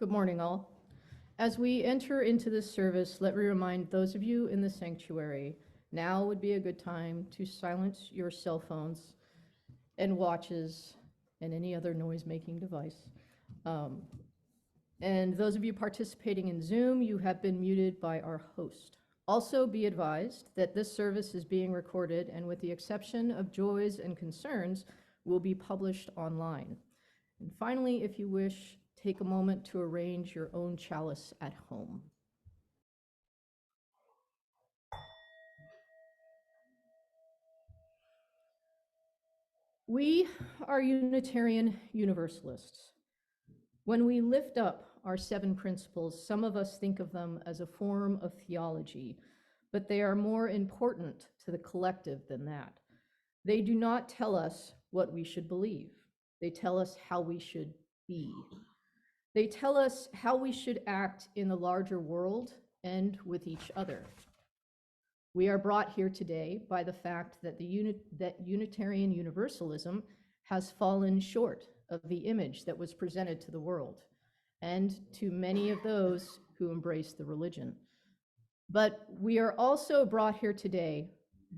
Good morning, all. As we enter into this service, let me remind those of you in the sanctuary, now would be a good time to silence your cell phones and watches and any other noise-making device. And those of you participating in Zoom, you have been muted by our host. Also be advised that this service is being recorded and with the exception of joys and concerns, will be published online. And finally, if you wish, take a moment to arrange your own chalice at home. We are Unitarian Universalists. When we lift up our 7 principles, some of us think of them as a form of theology, but they are more important to the collective than that. They do not tell us what we should believe. They tell us how we should be. They tell us how we should act in the larger world and with each other. We are brought here today by the fact that Unitarian Universalism has fallen short of the image that was presented to the world and to many of those who embrace the religion. But we are also brought here today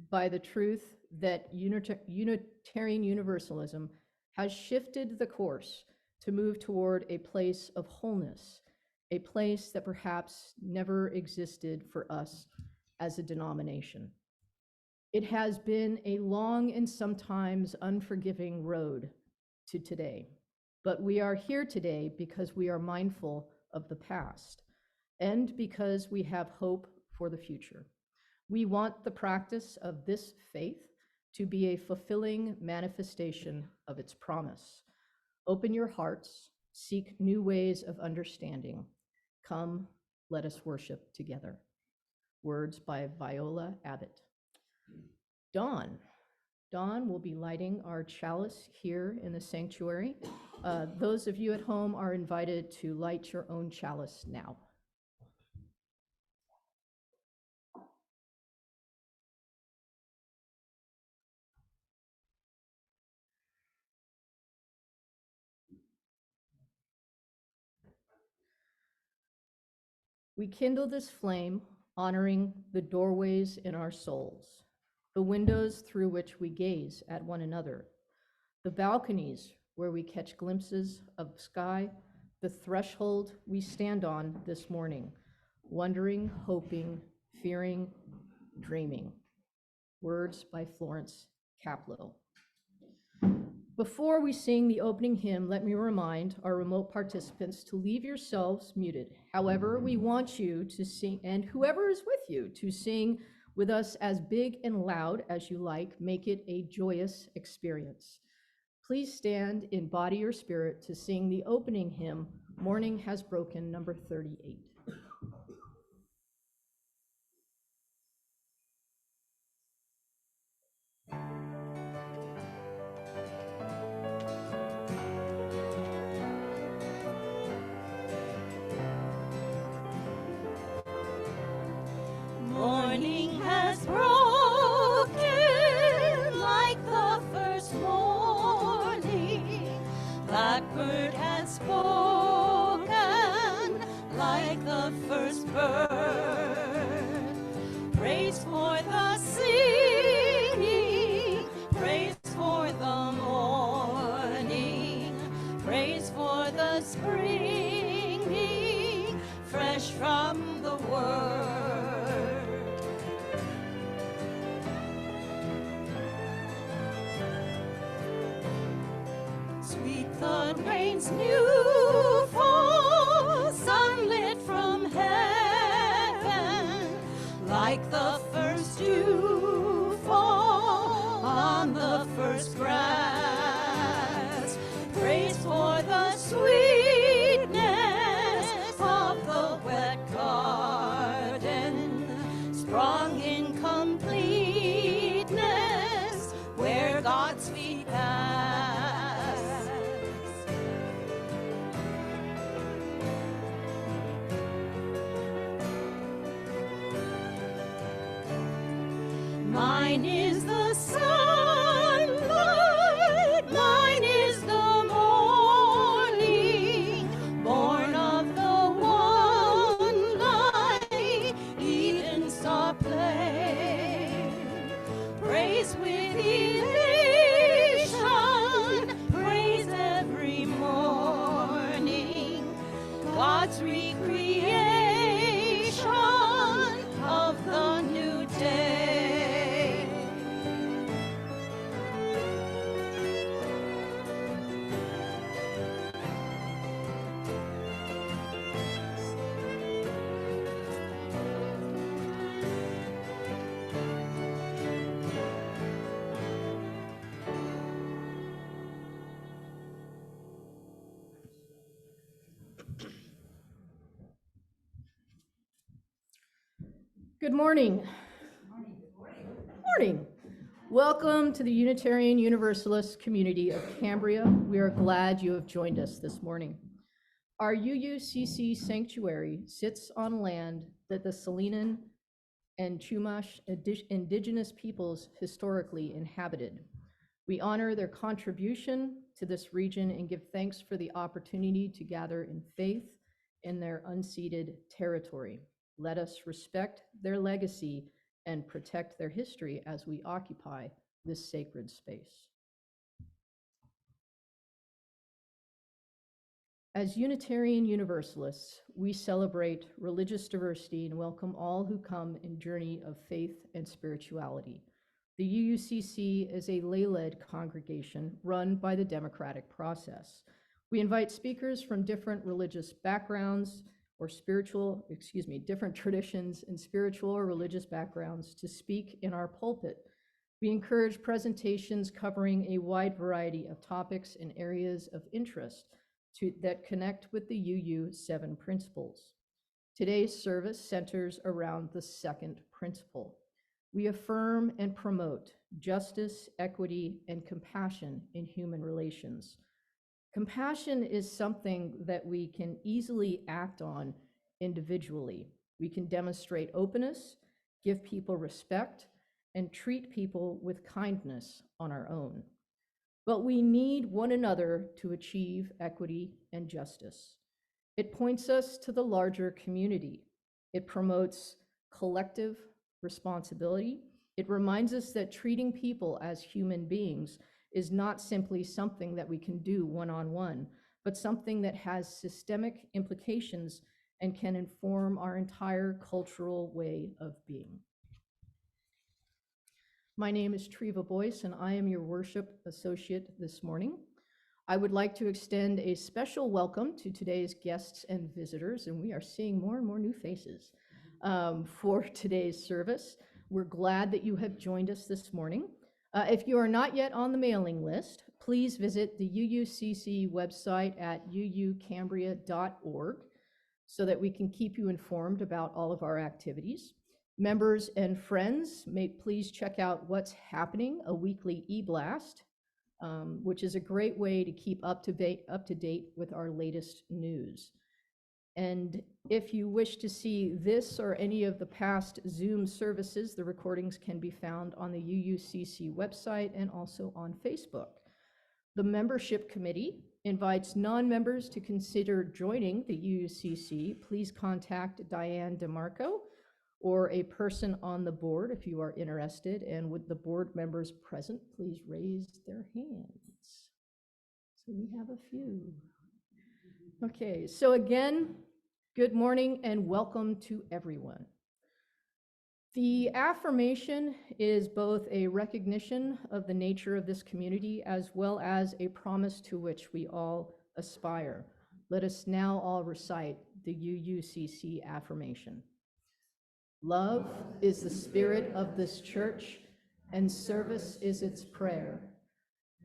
by the truth that Unitarian Universalism has shifted the course to move toward a place of wholeness, a place that perhaps never existed for us as a denomination. It has been a long and sometimes unforgiving road to today, but we are here today because we are mindful of the past and because we have hope for the future. We want the practice of this faith to be a fulfilling manifestation of its promise. Open your hearts, seek new ways of understanding. Come, let us worship together. Words by Viola Abbott. Dawn will be lighting our chalice here in the sanctuary. Those of you at home are invited to light your own chalice now. We kindle this flame, honoring the doorways in our souls, the windows through which we gaze at one another, the balconies where we catch glimpses of sky, the threshold we stand on this morning, wondering, hoping, fearing, dreaming. Words by Florence Caplow. Before we sing the opening hymn, let me remind our remote participants to leave yourselves muted. However, we want you to sing, and whoever is with you, to sing with us as big and loud as you like. Make it a joyous experience. Please stand in body or spirit to sing the opening hymn, Morning Has Broken, number 38. Morning has broken like the first morning. Blackbird has spoken like the first bird. Praise for the singing, praise for the morning, praise for the springing, fresh from the word. Sweet the rain's new fall, sunlit from heaven, like the first dew fall on the first grass. Praise for the sweetness of the wet garden, sprung in completeness where God's feet pass. Mine is the sunlight, mine is the morning, born of the Good morning. Morning. Welcome to the Unitarian Universalist community of Cambria. We are glad you have joined us this morning. Our UUCC sanctuary sits on land that the Salinan and Chumash indigenous peoples historically inhabited. We honor their contribution to this region and give thanks for the opportunity to gather in faith in their unceded territory. Let us respect their legacy and protect their history as we occupy this sacred space. As Unitarian Universalists, we celebrate religious diversity and welcome all who come in journey of faith and spirituality. The UUCC is a lay-led congregation run by the democratic process. We invite speakers from different religious backgrounds or different traditions and spiritual or religious backgrounds to speak in our pulpit. We encourage presentations covering a wide variety of topics and areas of interest that connect with the UU 7 principles. Today's service centers around the second principle. We affirm and promote justice, equity, and compassion in human relations. Compassion is something that we can easily act on individually. We can demonstrate openness, give people respect, and treat people with kindness on our own. But we need one another to achieve equity and justice. It points us to the larger community. It promotes collective responsibility. It reminds us that treating people as human beings is not simply something that we can do one-on-one, but something that has systemic implications and can inform our entire cultural way of being. My name is Treva Boyce, and I am your worship associate this morning. I would like to extend a special welcome to today's guests and visitors, and we are seeing more and more new faces for today's service. We're glad that you have joined us this morning. If you are not yet on the mailing list, please visit the UUCC website at uucambria.org so that we can keep you informed about all of our activities. Members and friends may please check out What's Happening, a weekly e-blast, which is a great way to keep up to date with our latest news. And if you wish to see this or any of the past Zoom services, the recordings can be found on the UUCC website and also on Facebook. The membership committee invites non-members to consider joining the UUCC. Please contact Diane DeMarco or a person on the board if you are interested. And would the board members present please raise their hands? So we have a few. Okay, so again, good morning and welcome to everyone. The affirmation is both a recognition of the nature of this community as well as a promise to which we all aspire. Let us now all recite the UUCC affirmation. Love is the spirit of this church, and service is its prayer.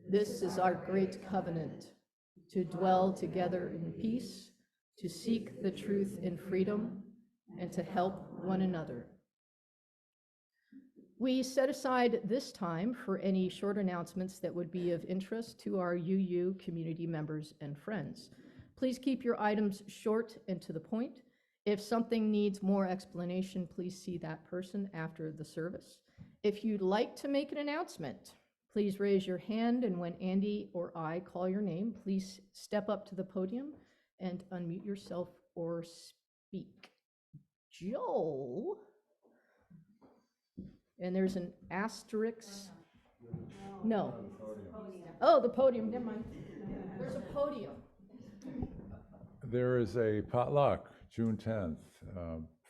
This is our great covenant, to dwell together in peace, to seek the truth in freedom, and to help one another. We set aside this time for any short announcements that would be of interest to our UU community members and friends. Please keep your items short and to the point. If something needs more explanation, please see that person after the service. If you'd like to make an announcement, please raise your hand, and when Andy or I call your name, please step up to the podium and unmute yourself or speak. Joel? And there's an asterisk. No. Oh, the podium, never mind. There's a podium. There is a potluck, June 10th,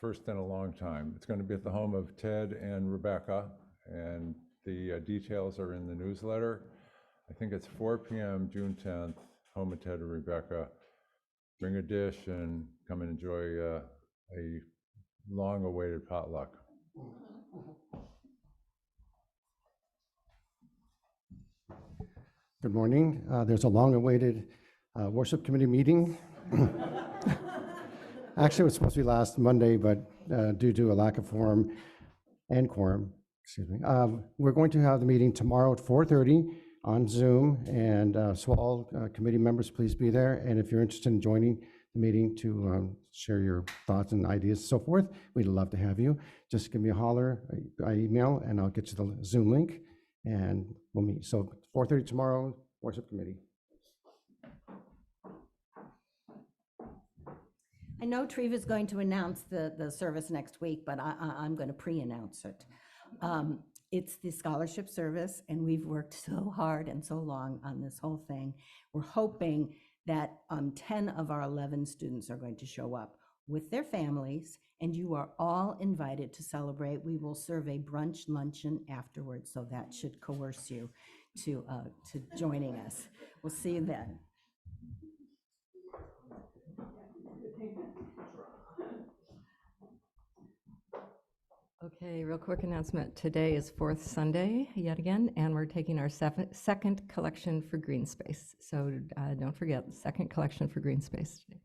first in a long time. It's going to be at the home of Ted and Rebecca, and the details are in the newsletter. I think it's 4 p.m. June 10th, home of Ted and Rebecca. Bring a dish and come and enjoy a long-awaited potluck. Good morning. There's a long-awaited worship committee meeting Actually, it was supposed to be last Monday, but due to a lack of quorum, excuse me, we're going to have the meeting tomorrow at 4:30 on Zoom, and so all committee members, please be there. And if you're interested in joining the meeting to share your thoughts and ideas and so forth, we'd love to have you. Just give me a holler by email, and I'll get you the Zoom link, and we'll meet. So 4:30 tomorrow, worship committee. I know Treva's going to announce the service next week, but I'm going to pre-announce it. It's the scholarship service, and we've worked so hard and so long on this whole thing. We're hoping that 10 of our 11 students are going to show up with their families, and you are all invited to celebrate. We will serve a brunch luncheon afterwards, so that should coerce you to joining us. We'll see you then. Okay, real quick announcement. Today is fourth Sunday yet again, and we're taking our second collection for Green Space. So don't forget, the second collection for Green Space today.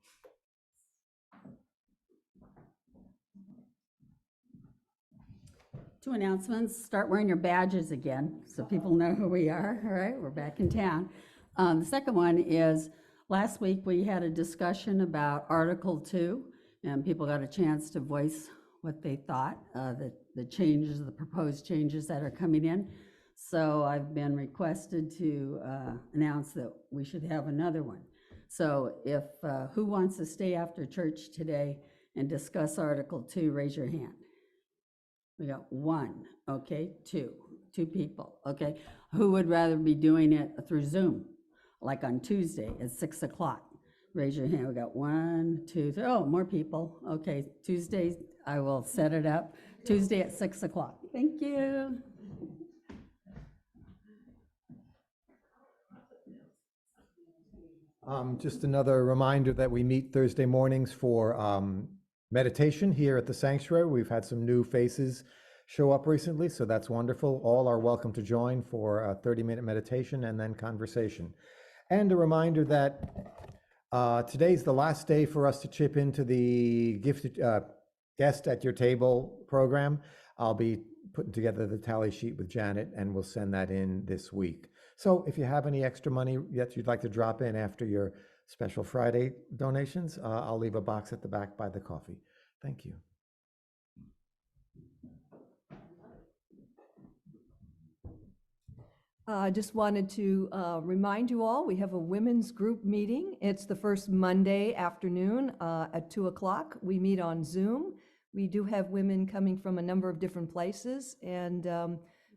2 announcements. Start wearing your badges again so people know who we are. All right, we're back in town. The second one is last week we had a discussion about Article 2, and people got a chance to voice what they thought, the changes, the proposed changes that are coming in. So I've been requested to announce that we should have another one. So if who wants to stay after church today and discuss Article 2, raise your hand. We got 1, okay, 2 people, okay. Who would rather be doing it through Zoom, like on Tuesday at 6 o'clock? Raise your hand. We got 1, 2, 3. Oh, more people. Okay, Tuesday, I will set it up. Tuesday at 6 o'clock. Thank you. Just another reminder that we meet Thursday mornings for meditation here at the sanctuary. We've had some new faces show up recently, so that's wonderful. All are welcome to join for a 30-minute meditation and then conversation. And a reminder that today's the last day for us to chip into the guest at your table program. I'll be putting together the tally sheet with Janet, and we'll send that in this week. So if you have any extra money that you'd like to drop in after your special Friday donations, I'll leave a box at the back by the coffee. Thank you. I just wanted to remind you all, we have a women's group meeting. It's the first Monday afternoon at 2 o'clock. We meet on Zoom. We do have women coming from a number of different places, and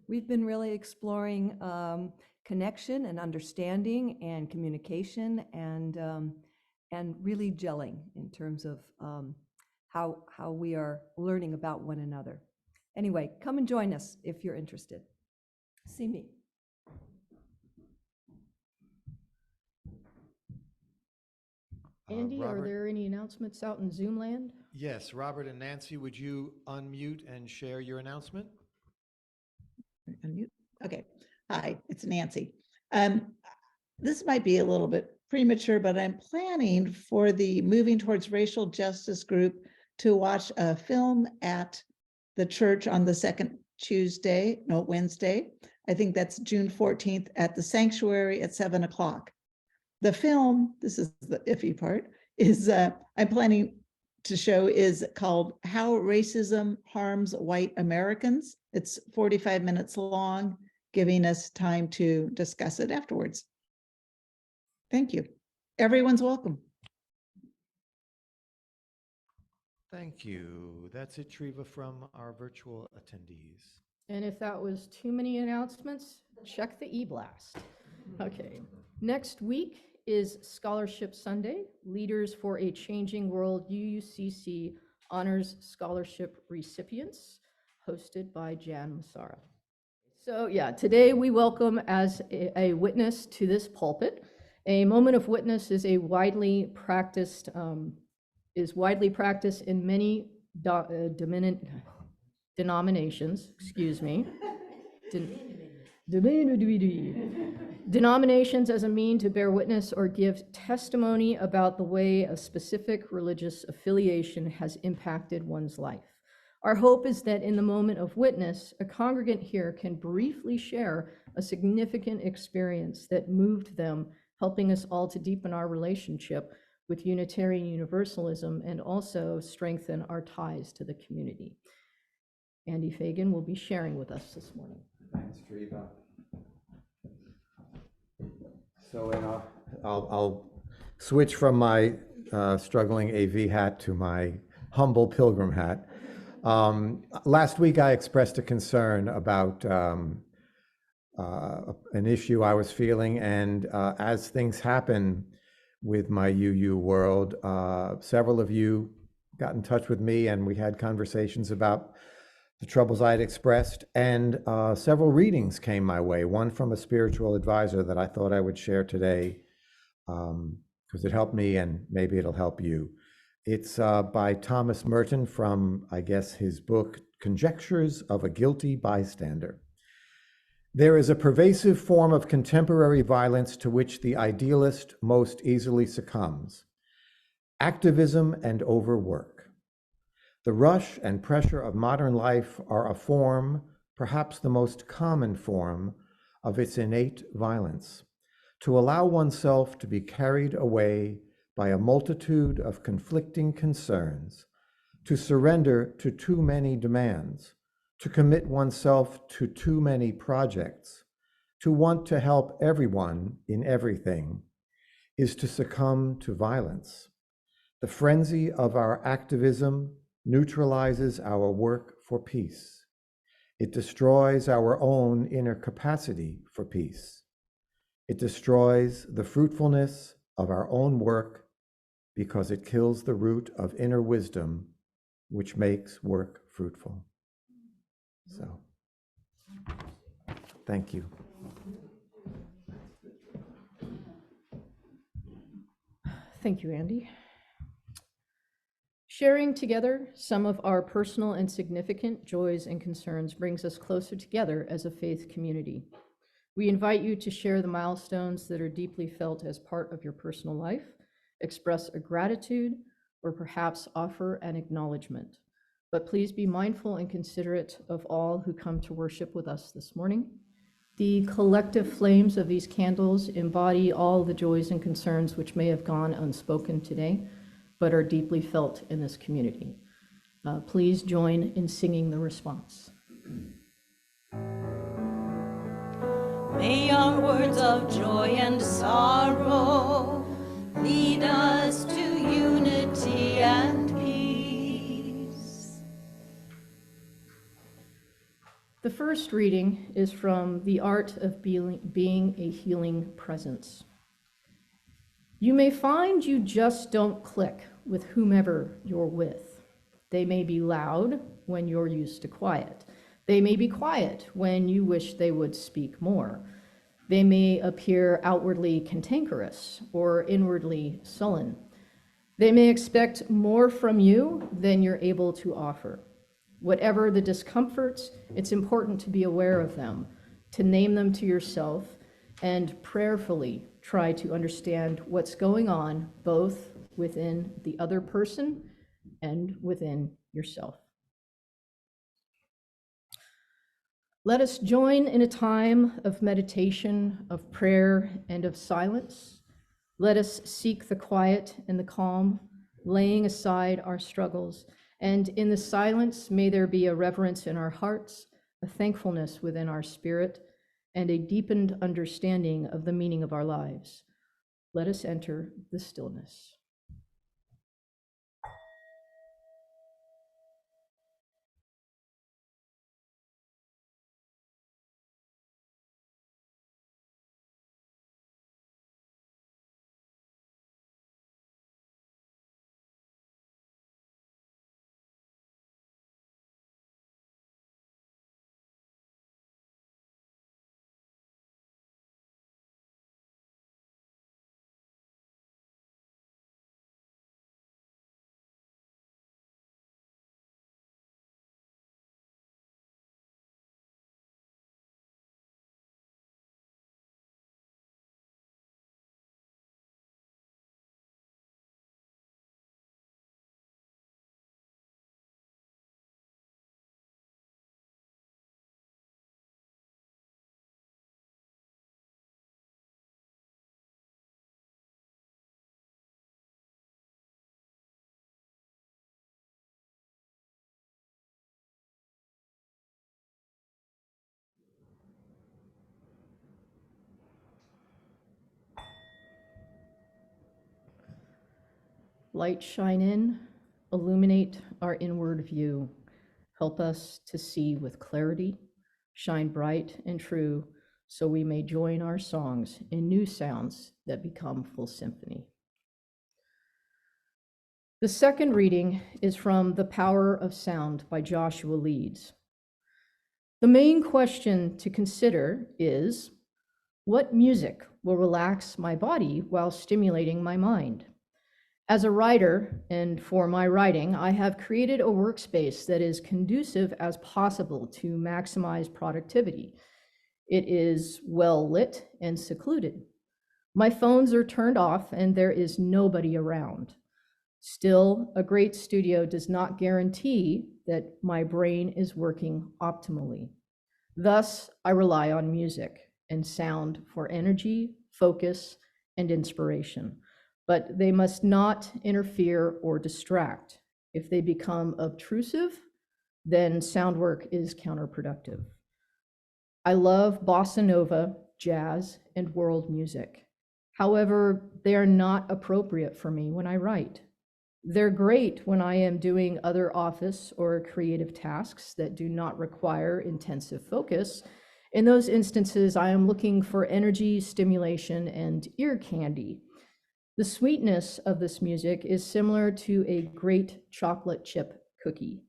we've been really exploring connection and understanding and communication and really gelling in terms of how we are learning about one another. Anyway, come and join us if you're interested. See me. Andy, are Robert? there any announcements out in Zoom land? Yes, Robert and Nancy, would you unmute and share your announcement? Unmute. Okay. Hi, it's Nancy. This might be a little bit premature, but I'm planning for the Moving Towards Racial Justice group to watch a film at the church on the Wednesday. I think that's June 14th at the sanctuary at 7 o'clock. The film, this is the iffy part, is I'm planning to show is called How Racism Harms White Americans. It's 45 minutes long, giving us time to discuss it afterwards. Thank you. Everyone's welcome. Thank you. That's it, Treva, from our virtual attendees. And if that was too many announcements, check the e-blast. Okay, next week is Scholarship Sunday, Leaders for a Changing World UUCC Honors Scholarship Recipients, hosted by Jan Massara. So yeah, today we welcome as a witness to this pulpit. A moment of witness is a widely practiced in many dominant denominations, excuse me. Denominations as a mean to bear witness or give testimony about the way a specific religious affiliation has impacted one's life. Our hope is that in the moment of witness, a congregant here can briefly share a significant experience that moved them, helping us all to deepen our relationship with Unitarian Universalism and also strengthen our ties to the community. Andy Fagan will be sharing with us this morning. Thanks, Treva. So I'll switch from my struggling AV hat to my humble pilgrim hat. Last week, I expressed a concern about an issue I was feeling, and as things happen with my UU world, several of you got in touch with me, and we had conversations about the troubles I had expressed, and several readings came my way, one from a spiritual advisor that I thought I would share today, because it helped me and maybe it'll help you. It's by Thomas Merton from, I guess, his book, Conjectures of a Guilty Bystander. There is a pervasive form of contemporary violence to which the idealist most easily succumbs: activism and overwork. The rush and pressure of modern life are a form, perhaps the most common form, of its innate violence. To allow oneself to be carried away by a multitude of conflicting concerns, to surrender to too many demands, to commit oneself to too many projects, to want to help everyone in everything, is to succumb to violence. The frenzy of our activism neutralizes our work for peace. It destroys our own inner capacity for peace. It destroys the fruitfulness of our own work because it kills the root of inner wisdom, which makes work fruitful. So, thank you. Thank you, Andy. Sharing together some of our personal and significant joys and concerns brings us closer together as a faith community. We invite you to share the milestones that are deeply felt as part of your personal life, express a gratitude, or perhaps offer an acknowledgement. But please be mindful and considerate of all who come to worship with us this morning. The collective flames of these candles embody all the joys and concerns which may have gone unspoken today, but are deeply felt in this community. Please join in singing the response. May our words of joy and sorrow lead us to unity and peace. The first reading is from The Art of Being a Healing Presence. You may find you just don't click with whomever you're with. They may be loud when you're used to quiet. They may be quiet when you wish they would speak more. They may appear outwardly cantankerous or inwardly sullen. They may expect more from you than you're able to offer. Whatever the discomforts, it's important to be aware of them, to name them to yourself, and prayerfully try to understand what's going on both within the other person and within yourself. Let us join in a time of meditation, of prayer, and of silence. Let us seek the quiet and the calm, laying aside our struggles. And in the silence, may there be a reverence in our hearts, a thankfulness within our spirit, and a deepened understanding of the meaning of our lives. Let us enter the stillness. light shine in, illuminate our inward view. Help us to see with clarity, shine bright and true, so we may join our songs in new sounds that become full symphony. The second reading is from The Power of Sound by Joshua Leeds. The main question to consider is, what music will relax my body while stimulating my mind? As a writer, and for my writing, I have created a workspace that is conducive as possible to maximize productivity. It is well lit and secluded. My phones are turned off and there is nobody around. Still, a great studio does not guarantee that my brain is working optimally. Thus, I rely on music and sound for energy, focus, and inspiration. But they must not interfere or distract. If they become obtrusive, then sound work is counterproductive. I love bossa nova, jazz, and world music. However, they are not appropriate for me when I write. They're great when I am doing other office or creative tasks that do not require intensive focus. In those instances, I am looking for energy, stimulation, and ear candy. The sweetness of this music is similar to a great chocolate chip cookie.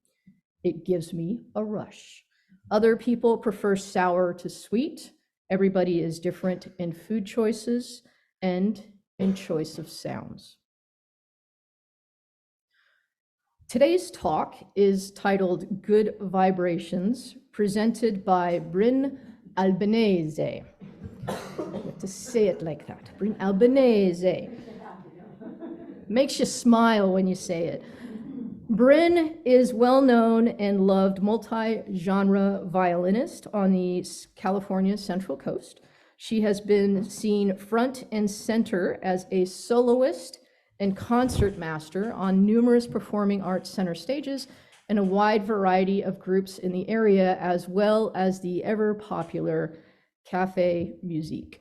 It gives me a rush. Other people prefer sour to sweet. Everybody is different in food choices and in choice of sounds. Today's talk is titled Good Vibrations, presented by Bryn Albanese. I have to say it like that, Bryn Albanese. Makes you smile when you say it. Bryn is well-known and loved multi-genre violinist on the California Central Coast. She has been seen front and center as a soloist and concert master on numerous performing arts center stages and a wide variety of groups in the area, as well as the ever-popular Café Musique.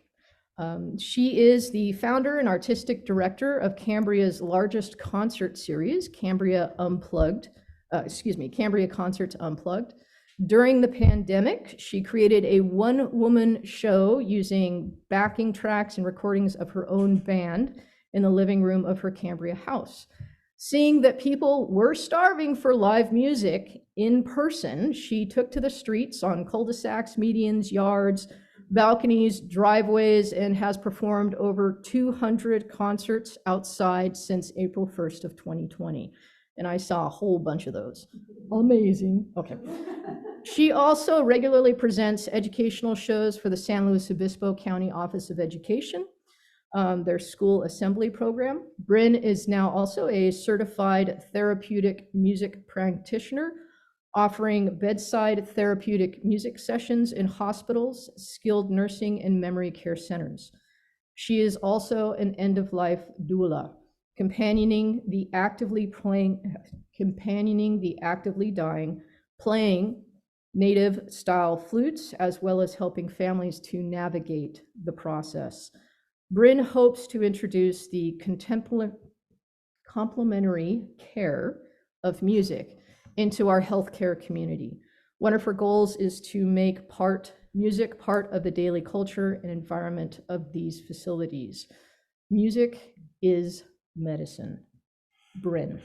She is the founder and artistic director of Cambria's largest concert series, Cambria Concerts Unplugged. During the pandemic, she created a one-woman show using backing tracks and recordings of her own band in the living room of her Cambria house. Seeing that people were starving for live music in person, she took to the streets on cul-de-sacs, medians, yards, balconies, driveways, and has performed over 200 concerts outside since April 1st of 2020. And I saw a whole bunch of those. Amazing. Okay. She also regularly presents educational shows for the San Luis Obispo County Office of Education, their school assembly program. Bryn is now also a certified therapeutic music practitioner, offering bedside therapeutic music sessions in hospitals, skilled nursing, and memory care centers. She is also an end-of-life doula, companioning the actively dying, playing native-style flutes, as well as helping families to navigate the process. Bryn hopes to introduce the complementary care of music into our healthcare community. One of her goals is to make music part of the daily culture and environment of these facilities. Music is medicine. Bryn.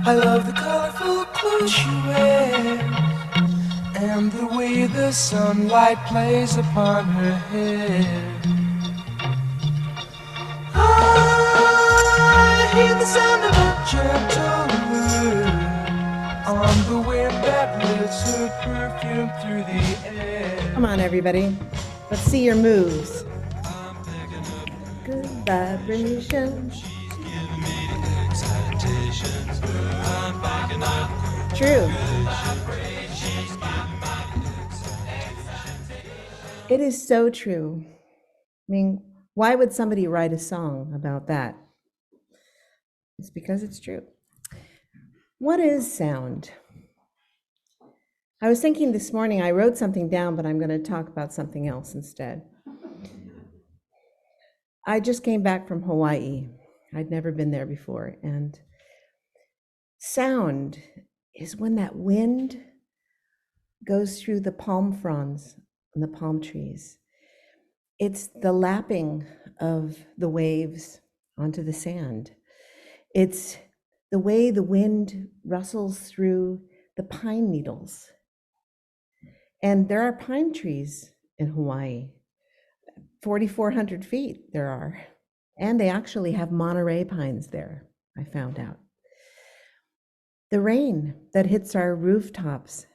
I love the colorful clothes she wears and the way the sunlight plays upon her hair. I hear the sound of a gentle word on the wind that lifts her perfume through the air. Come on, everybody. Let's see your moves. Good vibrations. True. It is so true. I mean, why would somebody write a song about that? It's because it's true. What is sound? I was thinking this morning, I wrote something down, but I'm going to talk about something else instead. I just came back from Hawaii. I'd never been there before. And sound is when that wind goes through the palm fronds and the palm trees. It's the lapping of the waves onto the sand. It's the way the wind rustles through the pine needles. And there are pine trees in Hawaii, 4,400 feet there are. And they actually have Monterey pines there, I found out. The rain that hits our rooftops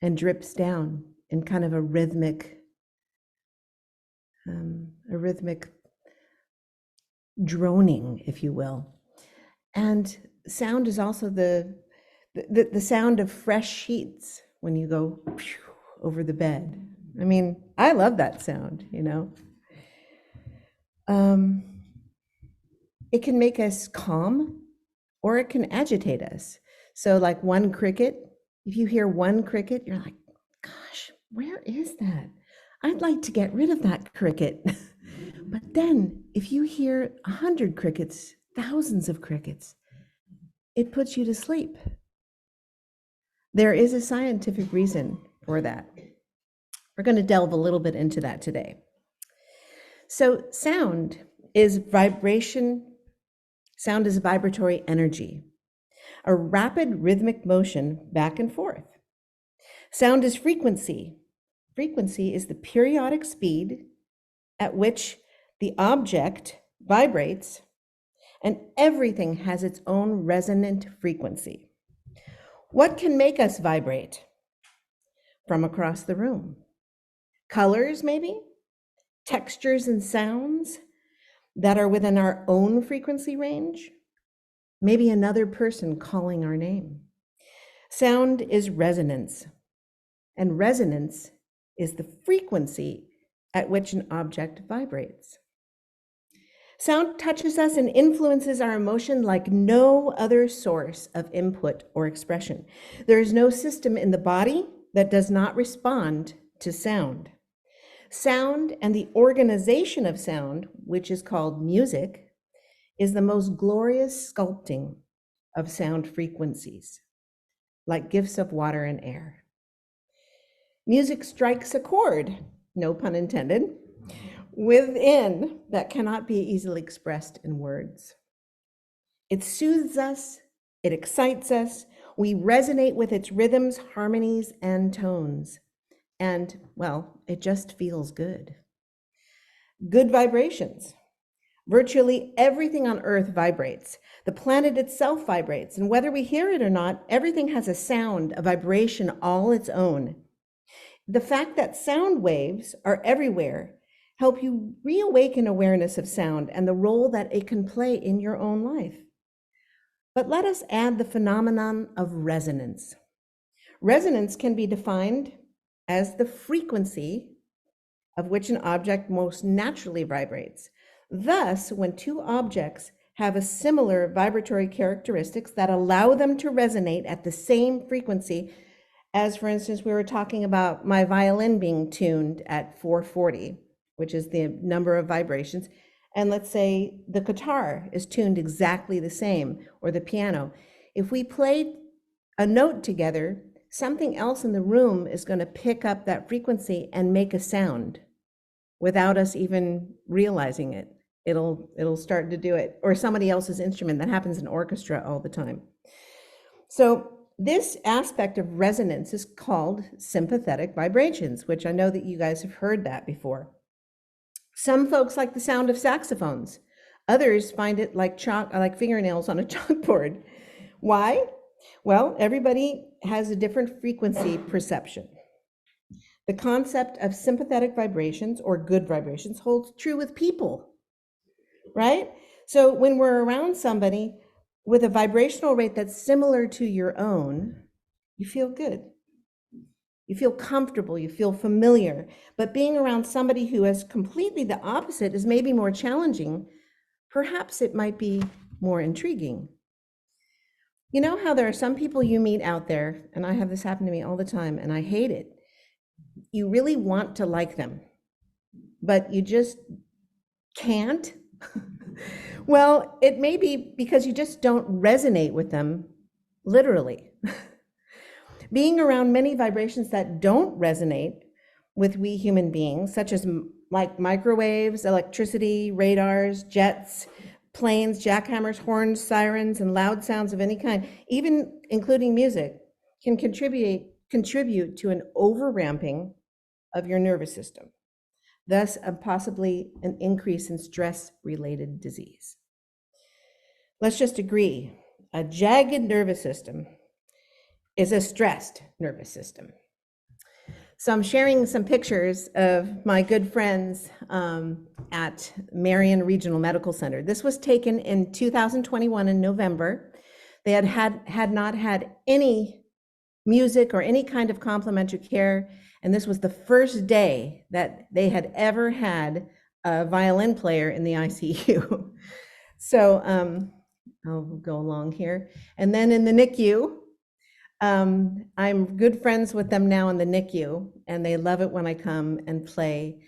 and drips down in kind of a rhythmic droning, if you will. And sound is also the sound of fresh sheets when you go over the bed. I mean, I love that sound, you know. It can make us calm or it can agitate us. So like one cricket, if you hear one cricket, you're like, gosh, where is that? I'd like to get rid of that cricket. But then if you hear 100 crickets, thousands of crickets, it puts you to sleep. There is a scientific reason for that. We're going to delve a little bit into that today. So sound is vibration. Sound is vibratory energy, a rapid rhythmic motion back and forth. Sound is frequency. Frequency is the periodic speed at which the object vibrates, and everything has its own resonant frequency. What can make us vibrate? From across the room. Colors, maybe? Textures and sounds that are within our own frequency range? Maybe another person calling our name. Sound is resonance, and resonance is the frequency at which an object vibrates. Sound touches us and influences our emotion like no other source of input or expression. There is no system in the body that does not respond to sound. Sound and the organization of sound, which is called music, is the most glorious sculpting of sound frequencies, like gifts of water and air. Music strikes a chord, no pun intended, within that cannot be easily expressed in words. It soothes us, it excites us, we resonate with its rhythms, harmonies, and tones. And, well, it just feels good. Good vibrations. Virtually everything on Earth vibrates. The planet itself vibrates, and whether we hear it or not, everything has a sound, a vibration all its own. The fact that sound waves are everywhere help you reawaken awareness of sound and the role that it can play in your own life. But let us add the phenomenon of resonance. Resonance can be defined as the frequency of which an object most naturally vibrates. Thus, when two objects have a similar vibratory characteristics that allow them to resonate at the same frequency, as for instance, we were talking about my violin being tuned at 440, which is the number of vibrations, and let's say the guitar is tuned exactly the same, or the piano. If we played a note together, something else in the room is going to pick up that frequency and make a sound without us even realizing it. It'll start to do it, or somebody else's instrument. That happens in orchestra all the time. So this aspect of resonance is called sympathetic vibrations, which I know that you guys have heard that before. Some folks like the sound of saxophones. Others find it like fingernails on a chalkboard. Why? Well, everybody has a different frequency perception. The concept of sympathetic vibrations or good vibrations holds true with people, right? So when we're around somebody with a vibrational rate that's similar to your own, you feel good. You feel comfortable, you feel familiar. But being around somebody who has completely the opposite is maybe more challenging. Perhaps it might be more intriguing. You know how there are some people you meet out there, and I have this happen to me all the time, and I hate it. You really want to like them, but you just can't? Well, it may be because you just don't resonate with them literally. Being around many vibrations that don't resonate with we human beings, such as like microwaves, electricity, radars, jets, planes, jackhammers, horns, sirens, and loud sounds of any kind, even including music, can contribute to an over-ramping of your nervous system, thus possibly an increase in stress-related disease. Let's just agree, a jagged nervous system is a stressed nervous system. So I'm sharing some pictures of my good friends at Marion Regional Medical Center. This was taken in 2021 in November. They had not had any music or any kind of complimentary care, and this was the first day that they had ever had a violin player in the ICU. So I'll go along here. And then in the NICU, I'm good friends with them now in the NICU, and they love it when I come and play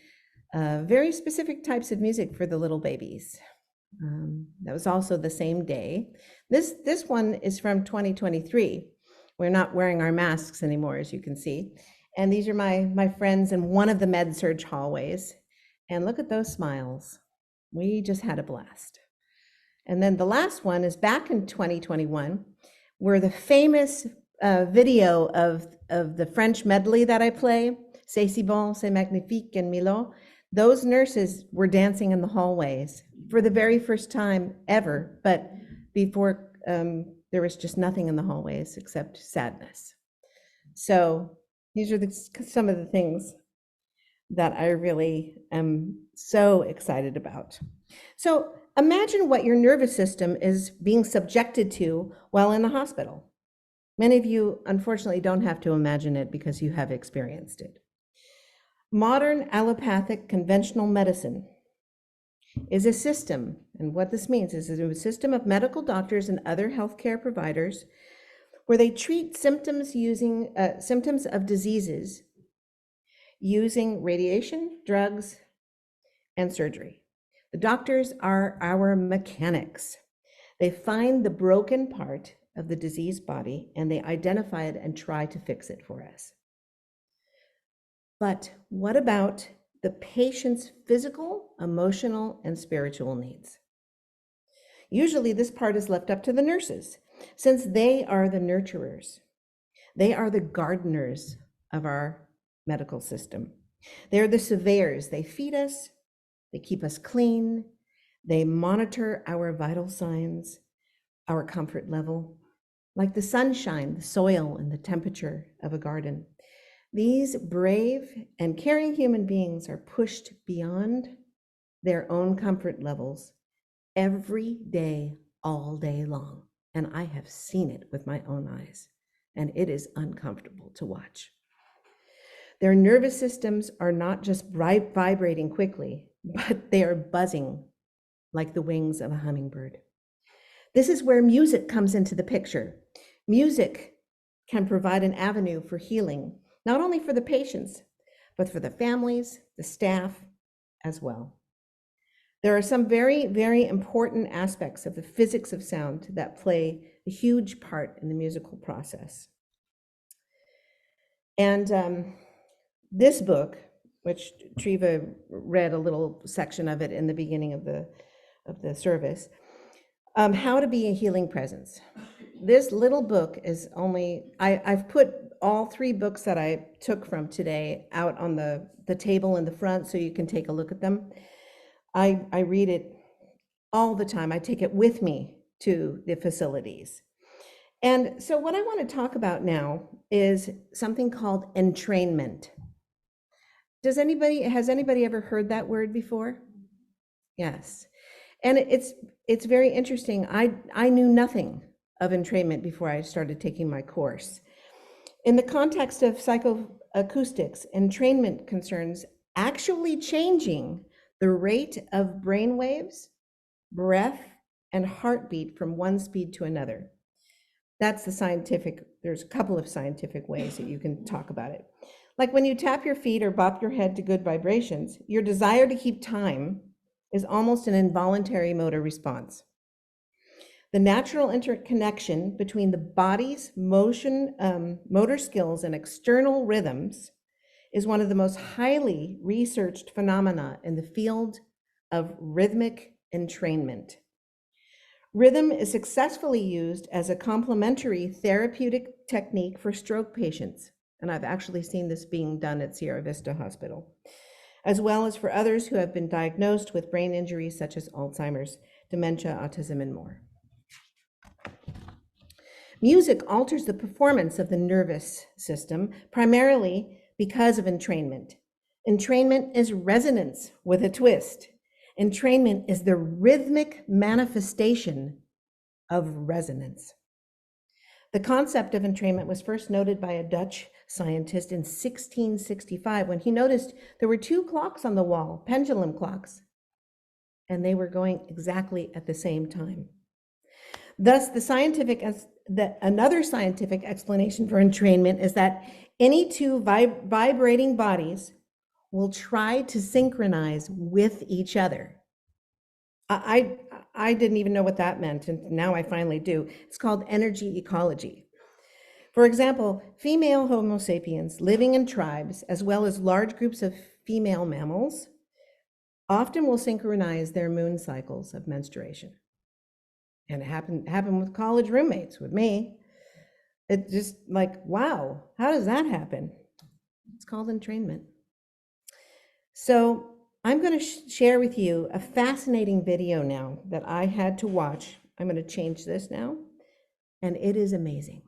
very specific types of music for the little babies. That was also the same day. This one is from 2023. We're not wearing our masks anymore, as you can see. And these are my friends in one of the med-surg hallways. And look at those smiles. We just had a blast. And then the last one is back in 2021, where the famous video of the French medley that I play, C'est si bon, c'est magnifique, and Milo, those nurses were dancing in the hallways for the very first time ever, but before there was just nothing in the hallways except sadness. So these are some of the things that I really am so excited about. So imagine what your nervous system is being subjected to while in the hospital. Many of you, unfortunately, don't have to imagine it because you have experienced it. Modern allopathic conventional medicine is a system, and what this means is a system of medical doctors and other healthcare providers where they treat symptoms of diseases using radiation, drugs, and surgery. The doctors are our mechanics. They find the broken part of the diseased body and they identify it and try to fix it for us. But what about the patient's physical, emotional, and spiritual needs? Usually this part is left up to the nurses, since they are the nurturers. They are the gardeners of our medical system. They're the surveyors. They feed us, they keep us clean, they monitor our vital signs, our comfort level, like the sunshine, the soil, and the temperature of a garden. These brave and caring human beings are pushed beyond their own comfort levels every day, all day long. And I have seen it with my own eyes, and it is uncomfortable to watch. Their nervous systems are not just vibrating quickly, but they are buzzing like the wings of a hummingbird. This is where music comes into the picture. Music can provide an avenue for healing, not only for the patients, but for the families, the staff as well. There are some very, very important aspects of the physics of sound that play a huge part in the musical process. And this book, which Treva read a little section of it in the beginning of the service, How to Be a Healing Presence. This little book is I've put all 3 books that I took from today out on the table in the front so you can take a look at them. I read it all the time. I take it with me to the facilities. And so what I want to talk about now is something called entrainment. Has anybody ever heard that word before? Yes. And it's very interesting. I knew nothing of entrainment before I started taking my course. In the context of psychoacoustics, entrainment concerns actually changing the rate of brain waves, breath, and heartbeat from one speed to another. That's there's a couple of scientific ways that you can talk about it. Like when you tap your feet or bop your head to good vibrations, your desire to keep time is almost an involuntary motor response. The natural interconnection between the body's motor skills and external rhythms is one of the most highly researched phenomena in the field of rhythmic entrainment. Rhythm is successfully used as a complementary therapeutic technique for stroke patients, and I've actually seen this being done at Sierra Vista Hospital, as well as for others who have been diagnosed with brain injuries such as Alzheimer's, dementia, autism, and more. Music alters the performance of the nervous system, primarily because of entrainment. Entrainment is resonance with a twist. Entrainment is the rhythmic manifestation of resonance. The concept of entrainment was first noted by a Dutch scientist in 1665 when he noticed there were two clocks on the wall, pendulum clocks, and they were going exactly at the same time. Thus, another scientific explanation for entrainment is that any two vibrating bodies will try to synchronize with each other. I didn't even know what that meant, and now I finally do. It's called energy ecology. For example, female Homo sapiens living in tribes, as well as large groups of female mammals, often will synchronize their moon cycles of menstruation. And it happened with college roommates with me. It's just like, wow, how does that happen? It's called entrainment. So I'm going to share with you a fascinating video now that I had to watch. I'm going to change this now, and it is amazing.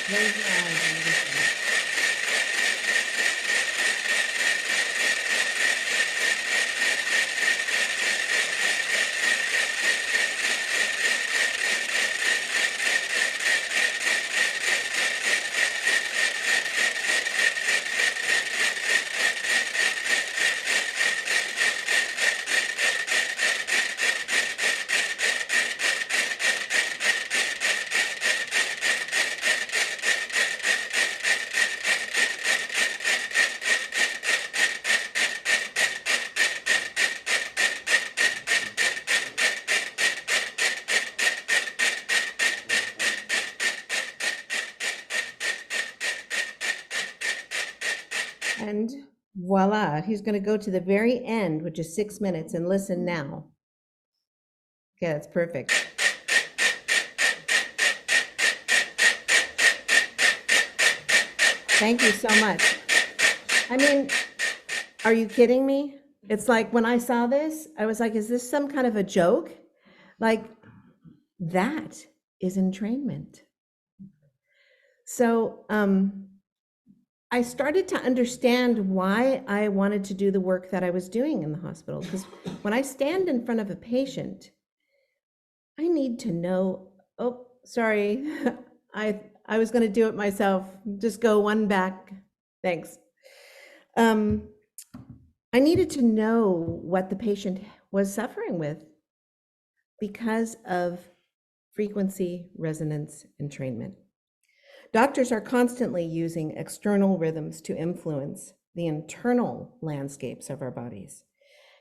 Close your eyes and listen. And voila, he's going to go to the very end, which is 6 minutes, and listen now. Okay, that's perfect. Thank you so much. I mean, are you kidding me? It's like when I saw this, I was like, is this some kind of a joke? Like, that is entrainment. So, I started to understand why I wanted to do the work that I was doing in the hospital. Because when I stand in front of a patient, I need to know, oh, sorry, I was going to do it myself. Just go one back. Thanks. I needed to know what the patient was suffering with because of frequency resonance entrainment. Doctors are constantly using external rhythms to influence the internal landscapes of our bodies.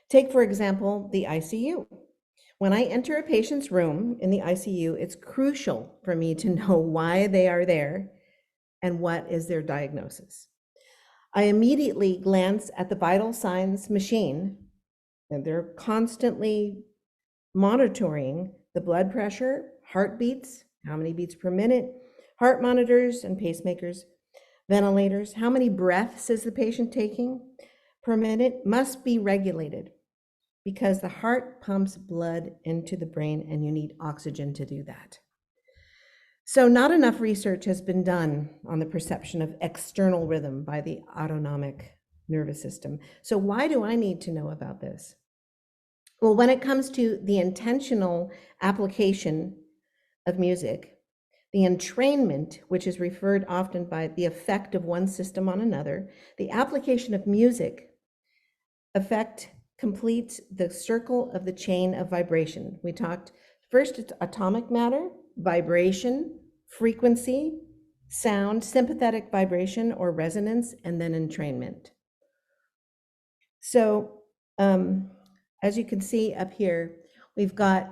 Take, for example, the ICU. When I enter a patient's room in the ICU, it's crucial for me to know why they are there and what is their diagnosis. I immediately glance at the vital signs machine, and they're constantly monitoring the blood pressure, heartbeats, how many beats per minute, heart monitors and pacemakers, ventilators, how many breaths is the patient taking per minute must be regulated. because the heart pumps blood into the brain and you need oxygen to do that. So not enough research has been done on the perception of external rhythm by the autonomic nervous system. So why do I need to know about this? Well, when it comes to the intentional application of music, the entrainment, which is referred often by the effect of one system on another, the application of music effect completes the circle of the chain of vibration. We talked first, it's atomic matter, vibration, frequency, sound, sympathetic vibration or resonance, and then entrainment. So as you can see up here, we've got,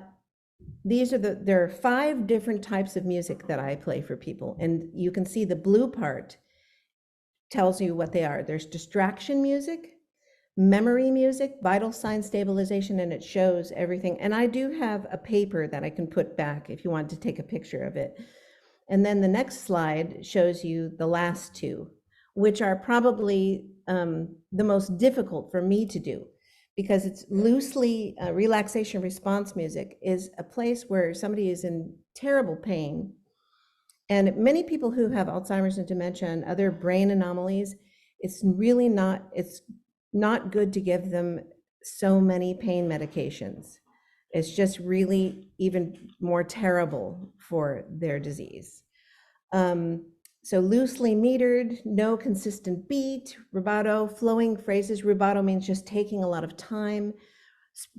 there are 5 different types of music that I play for people. And you can see the blue part tells you what they are. There's distraction music, memory music, vital sign stabilization, and it shows everything. And I do have a paper that I can put back if you want to take a picture of it. And then the next slide shows you the last 2, which are probably the most difficult for me to do, because it's loosely relaxation response music is a place where somebody is in terrible pain. And many people who have Alzheimer's and dementia and other brain anomalies, it's really not, it's not good to give them so many pain medications. It's just really even more terrible for their disease. So loosely metered, no consistent beat, rubato, flowing phrases. Rubato means just taking a lot of time,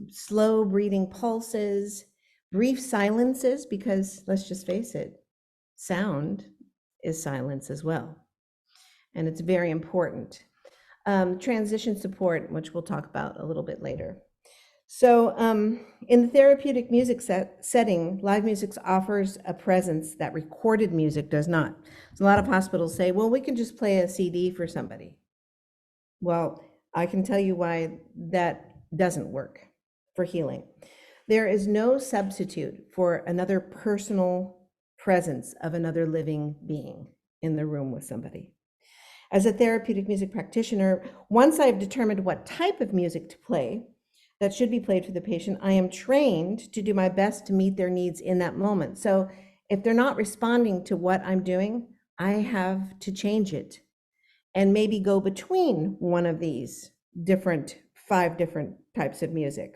slow breathing pulses, brief silences, because let's just face it, sound is silence as well. And it's very important. Transition support, which we'll talk about a little bit later. So in the therapeutic music setting, live music offers a presence that recorded music does not. So a lot of hospitals say, well, we can just play a CD for somebody. Well, I can tell you why that doesn't work for healing. There is no substitute for another personal presence of another living being in the room with somebody. As a therapeutic music practitioner, once I've determined what type of music to play that should be played for the patient, I am trained to do my best to meet their needs in that moment. So if they're not responding to what I'm doing, I have to change it and maybe go between one of these 5 different types of music.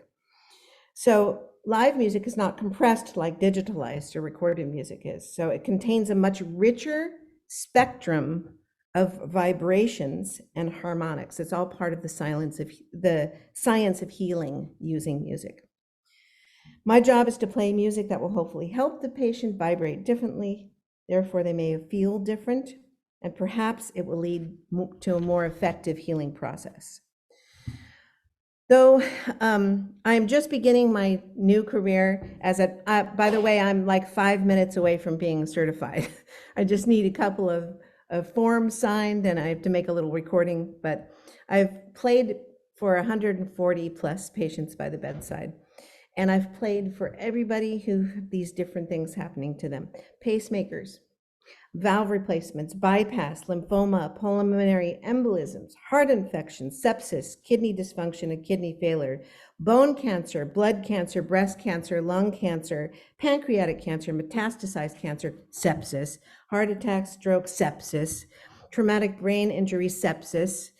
So live music is not compressed like digitalized or recorded music is. So it contains a much richer spectrum of vibrations and harmonics. It's all part of the science of healing using music. My job is to play music that will hopefully help the patient vibrate differently. Therefore, they may feel different, and perhaps it will lead to a more effective healing process. Though I am just beginning my new career by the way, I'm like 5 minutes away from being certified. I just need a couple of forms signed, and I have to make a little recording, but I've played for 140 plus patients by the bedside. And I've played for everybody who have these different things happening to them. Pacemakers, valve replacements, bypass, lymphoma, pulmonary embolisms, heart infections, sepsis, kidney dysfunction and kidney failure, bone cancer, blood cancer, breast cancer, lung cancer, pancreatic cancer, metastasized cancer, sepsis, heart attack, stroke, sepsis, traumatic brain injury, sepsis,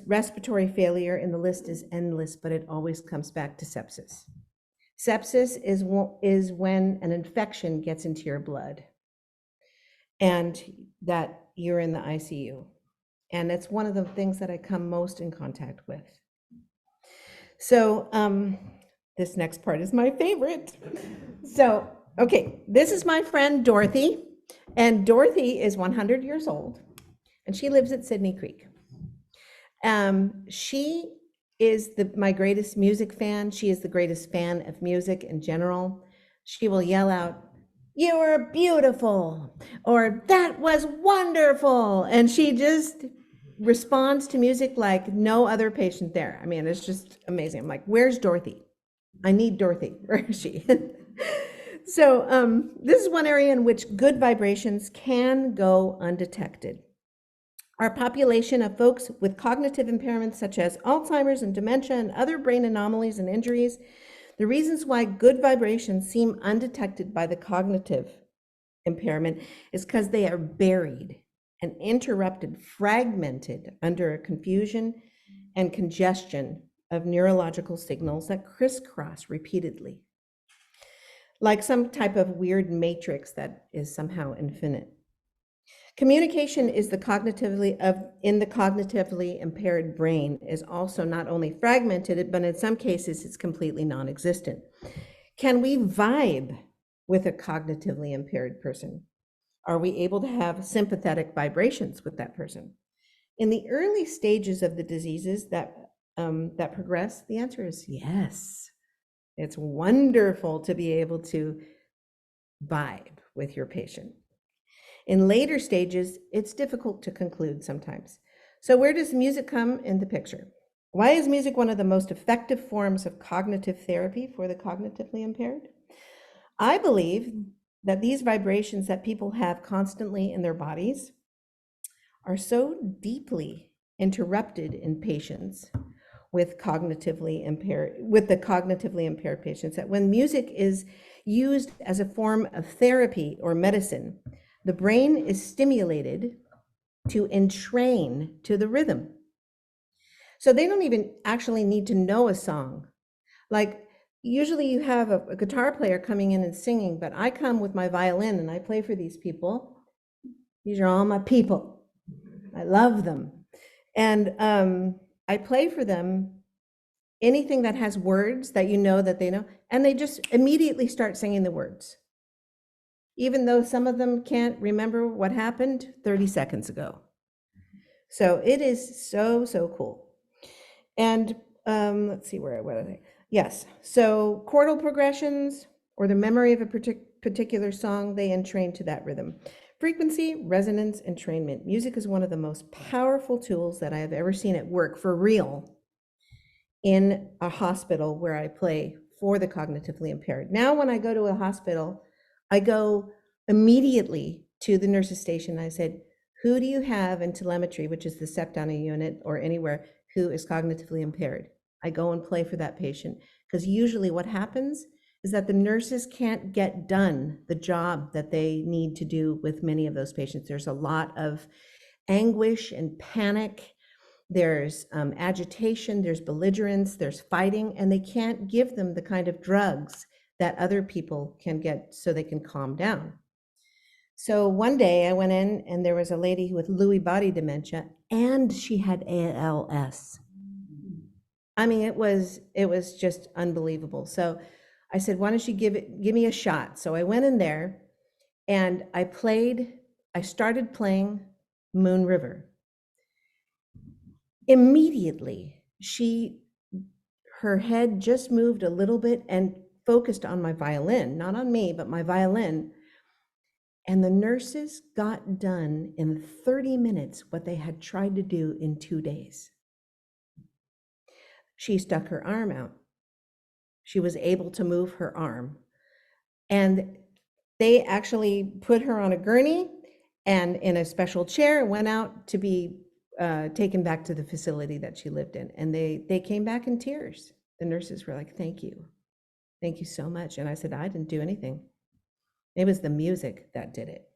respiratory failure, and the list is endless, but it always comes back to sepsis. Sepsis is when an infection gets into your blood and that you're in the ICU. And it's one of the things that I come most in contact with. So this next part is my favorite. So, okay, this is my friend Dorothy, and Dorothy is 100 years old, and she lives at Sydney Creek. She is my greatest music fan. She is the greatest fan of music in general. She will yell out, "You are beautiful," or "That was wonderful." And she just responds to music like no other patient there. I mean, it's just amazing. I'm like, where's Dorothy? I need Dorothy. Where is she? So this is one area in which good vibrations can go undetected. Our population of folks with cognitive impairments such as Alzheimer's and dementia and other brain anomalies and injuries, the reasons why good vibrations seem undetected by the cognitive impairment is because they are buried and interrupted, fragmented under a confusion and congestion of neurological signals that crisscross repeatedly, like some type of weird matrix that is somehow infinite. Communication is in the cognitively impaired brain is also not only fragmented, but in some cases it's completely non-existent. Can we vibe with a cognitively impaired person? Are we able to have sympathetic vibrations with that person? In the early stages of the diseases that progress, the answer is yes. It's wonderful to be able to vibe with your patient. In later stages, it's difficult to conclude sometimes. So where does music come in the picture? Why is music one of the most effective forms of cognitive therapy for the cognitively impaired? I believe that these vibrations that people have constantly in their bodies are so deeply interrupted in patients with the cognitively impaired patients that when music is used as a form of therapy or medicine, the brain is stimulated to entrain to the rhythm. So they don't even actually need to know a song. Like usually you have a guitar player coming in and singing, but I come with my violin and I play for these people. These are all my people. I love them. And I play for them anything that has words that you know that they know, and they just immediately start singing the words, even though some of them can't remember what happened 30 seconds ago. So it is so, so cool. And let's see, what are they? Yes, so chordal progressions or the memory of a particular song, they entrain to that rhythm. Frequency, resonance, entrainment. Music is one of the most powerful tools that I have ever seen at work for real in a hospital where I play for the cognitively impaired. Now, when I go to a hospital, I go immediately to the nurse's station. I said, who do you have in telemetry, which is the SEPT on a unit or anywhere, who is cognitively impaired? I go and play for that patient, because usually what happens is that the nurses can't get done the job that they need to do with many of those patients. There's a lot of anguish and panic. There's agitation, there's belligerence, there's fighting, and they can't give them the kind of drugs that other people can get so they can calm down. So one day I went in and there was a lady with Lewy body dementia and she had ALS. I mean, it was just unbelievable. So I said, why don't you give me a shot? So I went in there and I started playing Moon River. Immediately, her head just moved a little bit and focused on my violin, not on me, but my violin. And the nurses got done in 30 minutes what they had tried to do in 2 days. She stuck her arm out. She was able to move her arm. And they actually put her on a gurney and in a special chair, went out to be taken back to the facility that she lived in. And they came back in tears. The nurses were like, thank you. Thank you so much. And I said, I didn't do anything. It was the music that did it.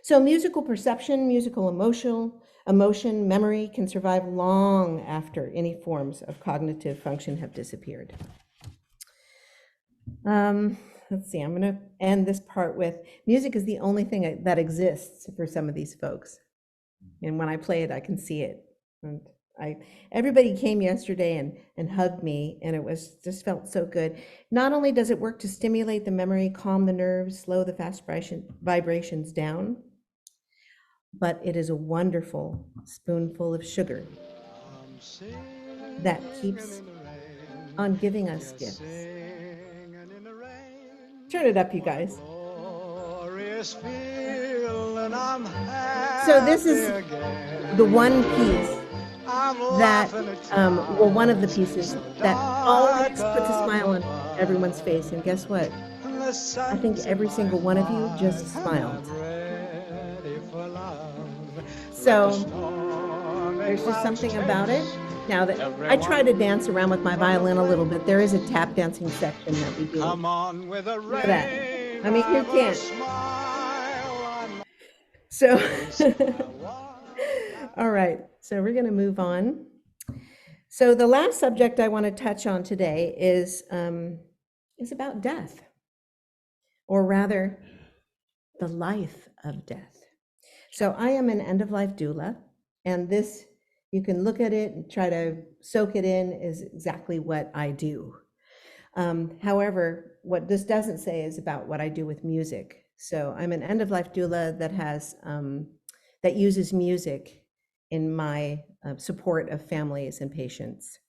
So musical perception, musical emotion, memory can survive long after any forms of cognitive function have disappeared. Let's see, I'm going to end this part with music is the only thing that exists for some of these folks. And when I play it, I can see it. And everybody came yesterday and hugged me, and it just felt so good. Not only does it work to stimulate the memory, calm the nerves, slow the fast vibrations down, but it is a wonderful spoonful of sugar that keeps on giving us gifts. Turn it up, you guys. So this is the one piece that, one of the pieces that always puts a smile on everyone's face. And guess what? I think every single one of you just smiled. So there's just something about it. Now that I try to dance around with my violin a little bit, there is a tap dancing section that we do. Come on with a For that. rain. I mean, who have a can't? smile on So, all right, so we're going to move on. So the last subject I want to touch on today is about death, or rather, the life of death. So I am an end-of-life doula, and this, you can look at it and try to soak it in, is exactly what I do. However, what this doesn't say is about what I do with music. So I'm an end-of-life doula that has that uses music in my support of families and patients.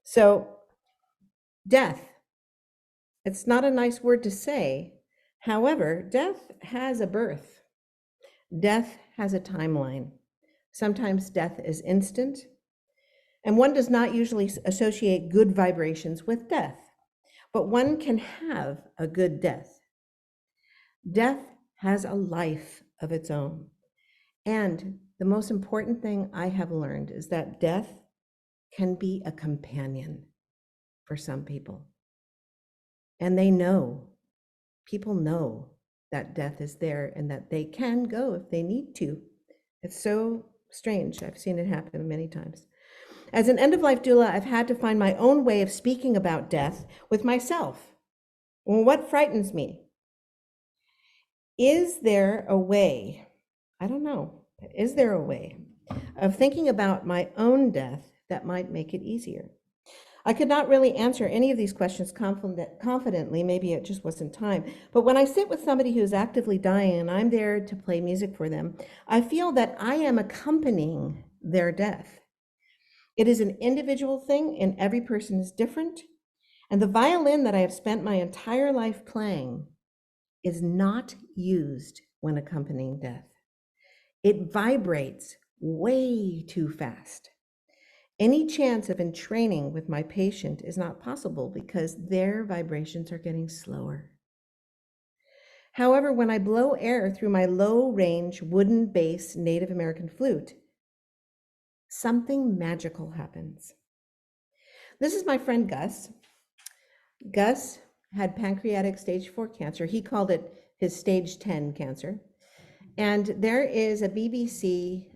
So death, it's not a nice word to say. However, death has a birth. Death has a timeline. Sometimes death is instant, and one does not usually associate good vibrations with death, but one can have a good death. Death has a life of its own. And the most important thing I have learned is that death can be a companion for some people. And they know, people know that death is there and that they can go if they need to. It's so strange. I've seen it happen many times. As an end-of-life doula, I've had to find my own way of speaking about death with myself. Well, what frightens me? Is there a way, I don't know, is there a way of thinking about my own death that might make it easier? I could not really answer any of these questions confidently, maybe it just wasn't time. But when I sit with somebody who's actively dying and I'm there to play music for them, I feel that I am accompanying their death. It is an individual thing and every person is different. And the violin that I have spent my entire life playing is not used when accompanying death. It vibrates way too fast. Any chance of entraining with my patient is not possible because their vibrations are getting slower. However, when I blow air through my low-range wooden bass Native American flute, something magical happens. This is my friend Gus. Gus had pancreatic stage 4 cancer. He called it his stage 10 cancer. And there is a BBC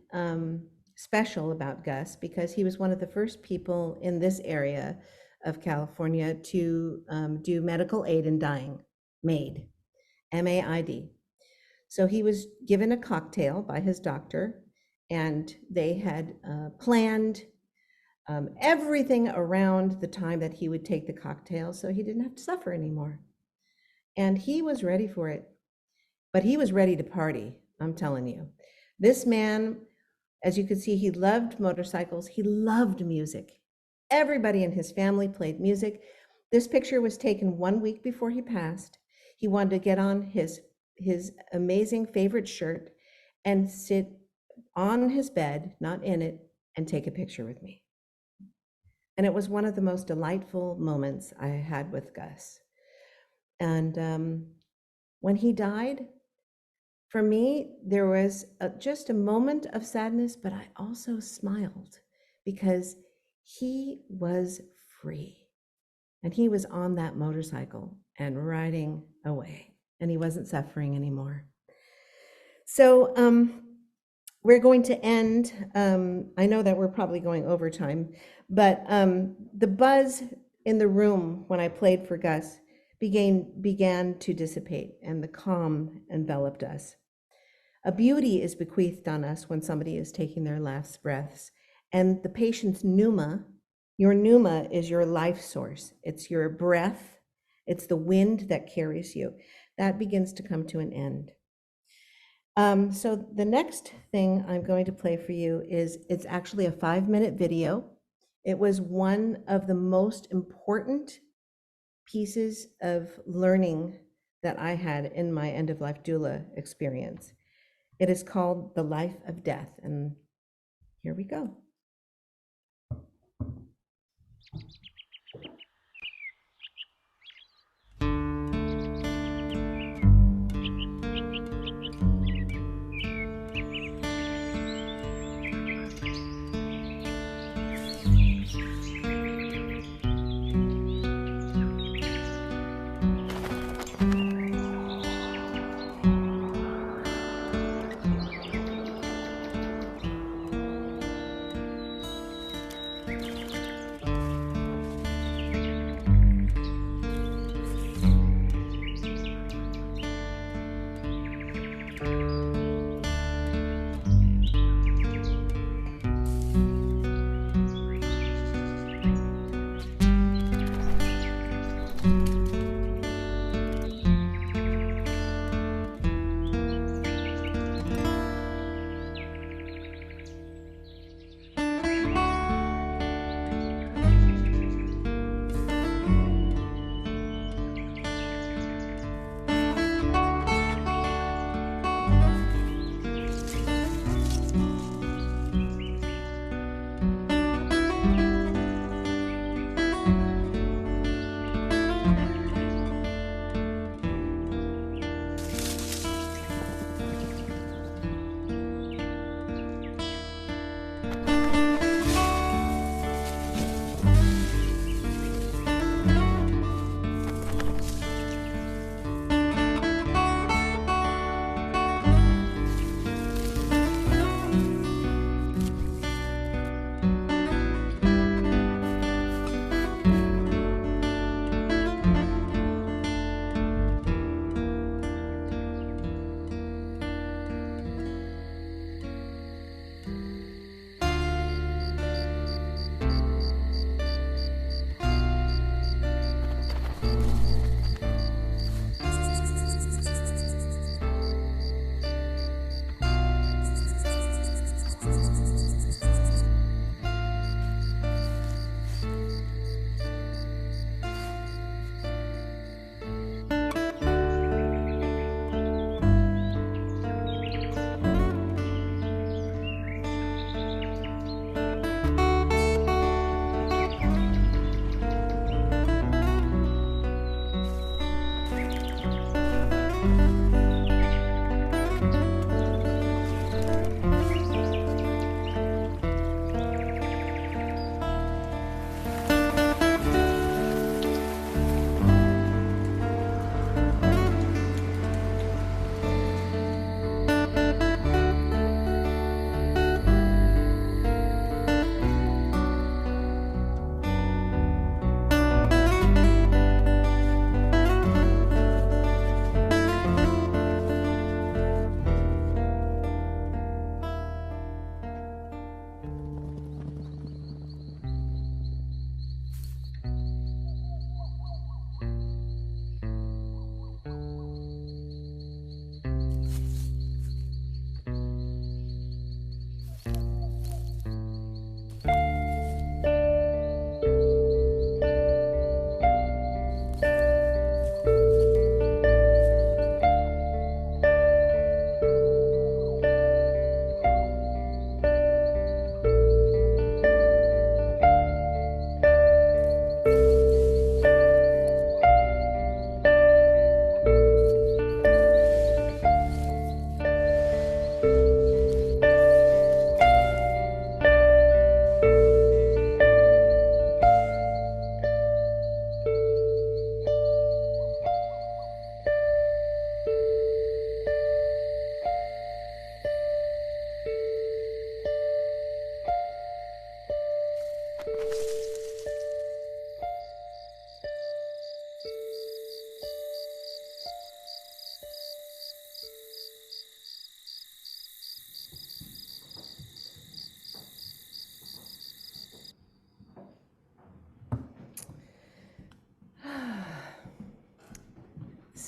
special about Gus because he was one of the first people in this area of California to do medical aid in dying, MAID, M-A-I-D. So he was given a cocktail by his doctor, and they had planned everything around the time that he would take the cocktail so he didn't have to suffer anymore. And he was ready for it, but he was ready to party, I'm telling you. This man, as you can see, he loved motorcycles. He loved music. Everybody in his family played music. This picture was taken 1 week before he passed. He wanted to get on his amazing favorite shirt and sit on his bed, not in it, and take a picture with me. And it was one of the most delightful moments I had with Gus. And when he died, for me, there was just a moment of sadness, but I also smiled because he was free and he was on that motorcycle and riding away and he wasn't suffering anymore. So we're going to end. I know that we're probably going over time, but the buzz in the room when I played for Gus began to dissipate and the calm enveloped us. A beauty is bequeathed on us when somebody is taking their last breaths. And the patient's pneuma, your pneuma is your life source. It's your breath. It's the wind that carries you. That begins to come to an end. So the next thing I'm going to play for you is, it's actually a 5-minute video. It was one of the most important pieces of learning that I had in my end-of-life doula experience. It is called The Life of Death, and here we go.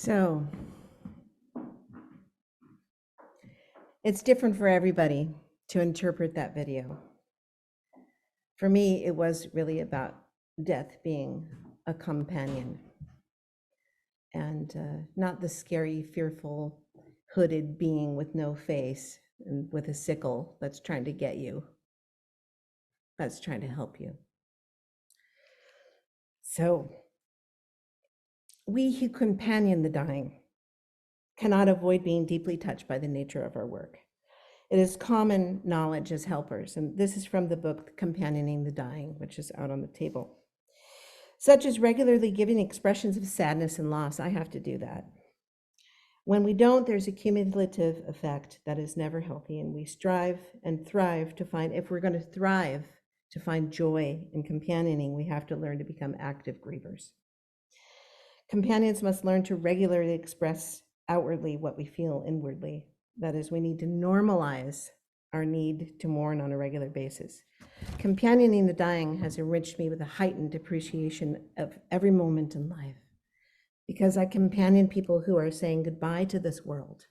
So it's different for everybody to interpret that video. For me, it was really about death being a companion and not the scary, fearful, hooded being with no face and with a sickle that's trying to get you, that's trying to help you. So we who companion the dying cannot avoid being deeply touched by the nature of our work. It is common knowledge as helpers, and this is from the book Companioning the Dying, which is out on the table. Such as regularly giving expressions of sadness and loss. I have to do that. When we don't, there's a cumulative effect that is never healthy, and we strive and thrive to find, if we're going to thrive, to find joy in companioning, we have to learn to become active grievers. Companions must learn to regularly express outwardly what we feel inwardly. That is, we need to normalize our need to mourn on a regular basis. Companioning the dying has enriched me with a heightened appreciation of every moment in life, because I companion people who are saying goodbye to this world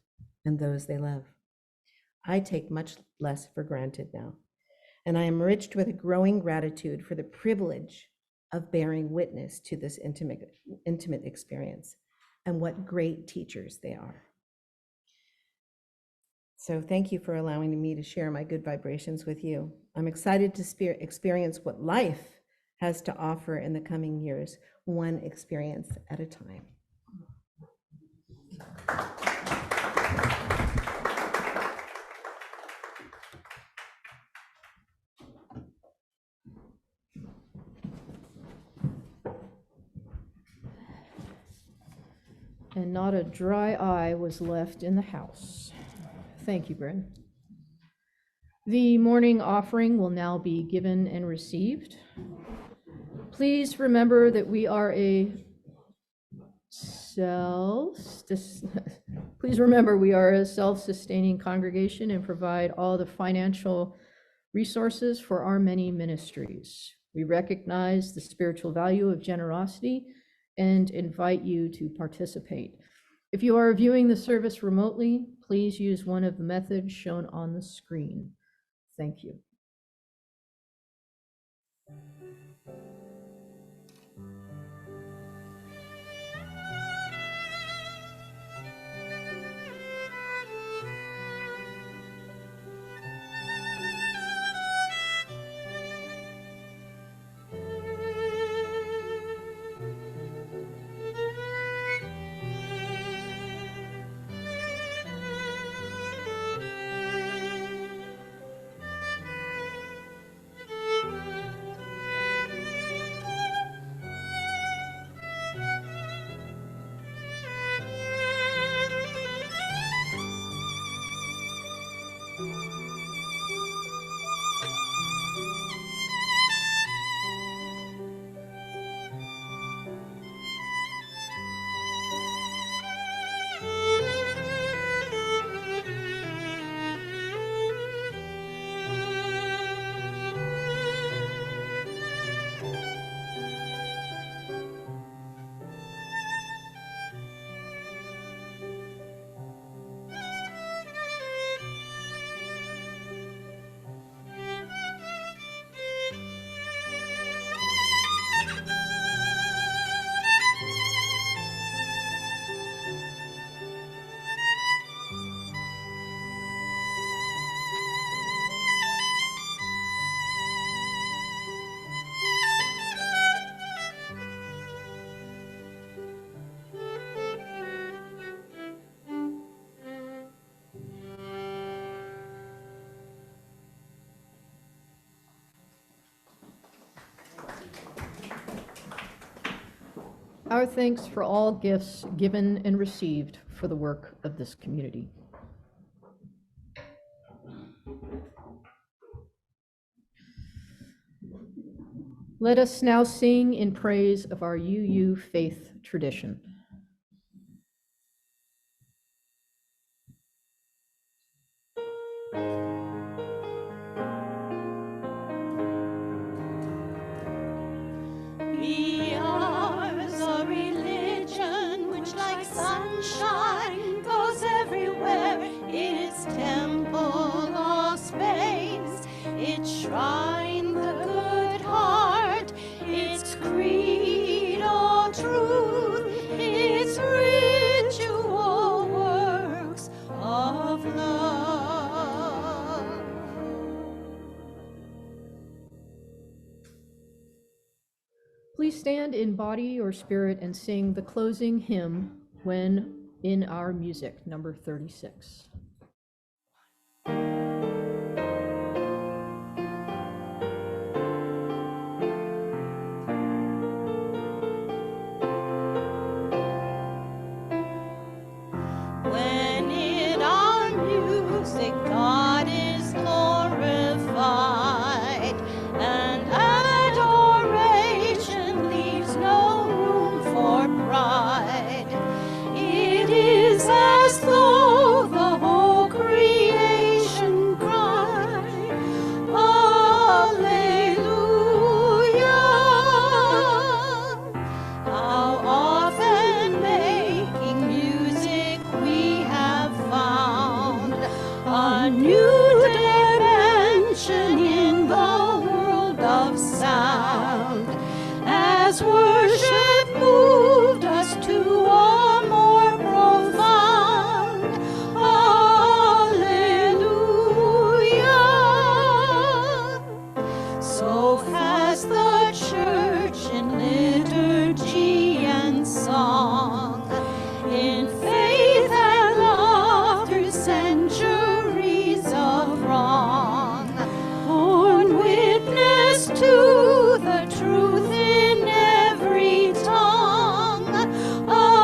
and those they love. I take much less for granted now, and I am enriched with a growing gratitude for the privilege of bearing witness to this intimate experience, and what great teachers they are. So thank you for allowing me to share my good vibrations with you. I'm excited to experience what life has to offer in the coming years, one experience at a time. And not a dry eye was left in the house. Thank you, Bryn. The morning offering will now be given and received. Please remember that we are a self-sustaining congregation and provide all the financial resources for our many ministries. We recognize the spiritual value of generosity and invite you to participate. If you are viewing the service remotely, please use one of the methods shown on the screen. Thank you. Our thanks for all gifts given and received for the work of this community. Let us now sing in praise of our UU faith tradition. We are a religion which, like sun we stand in body or spirit and sing the closing hymn when in our music, number 36. When in our music God is glorified, and adoration leaves no room for pride, it is as though the whole creation cried, Alleluia. How often making music we have found a new dimension in the world of sound, as worship moved us to a more profound Alleluia. So has the church in liturgy and song, in faith and love through centuries of wrong, borne witness to the truth in every tongue. Alleluia.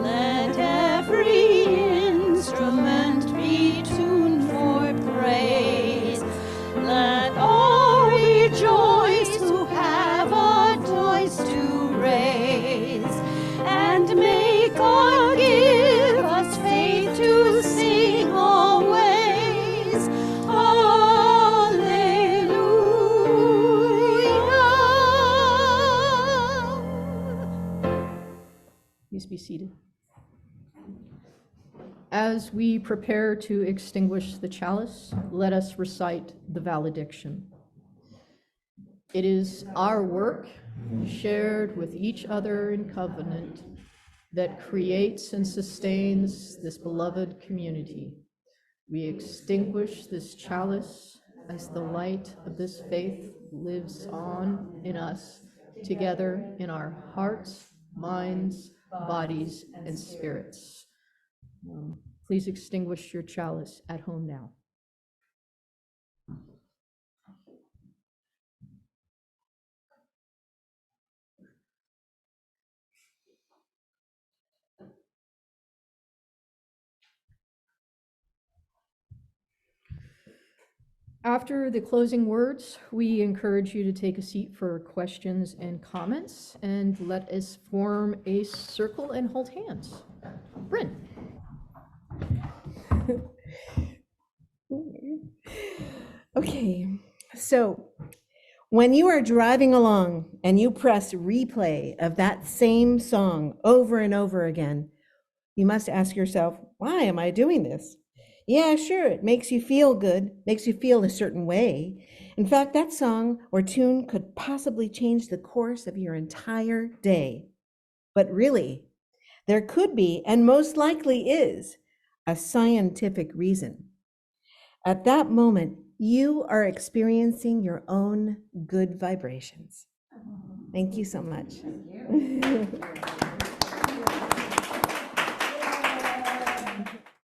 Let every instrument be tuned for praise. Let all rejoice who have a voice to raise. And may God give us faith to sing always. Alleluia. Please be seated. As we prepare to extinguish the chalice, let us recite the valediction. It is our work, shared with each other in covenant, that creates and sustains this beloved community. We extinguish this chalice as the light of this faith lives on in us, together in our hearts, minds, bodies, and spirits. Please extinguish your chalice at home now. After the closing words, we encourage you to take a seat for questions and comments, and let us form a circle and hold hands. Bryn. Okay, so when you are driving along and you press replay of that same song over and over again, you must ask yourself, why am I doing this? Yeah, sure, it makes you feel good, makes you feel a certain way. In fact, that song or tune could possibly change the course of your entire day. But really, there could be, and most likely is, a scientific reason. At that moment, you are experiencing your own good vibrations. Thank you so much.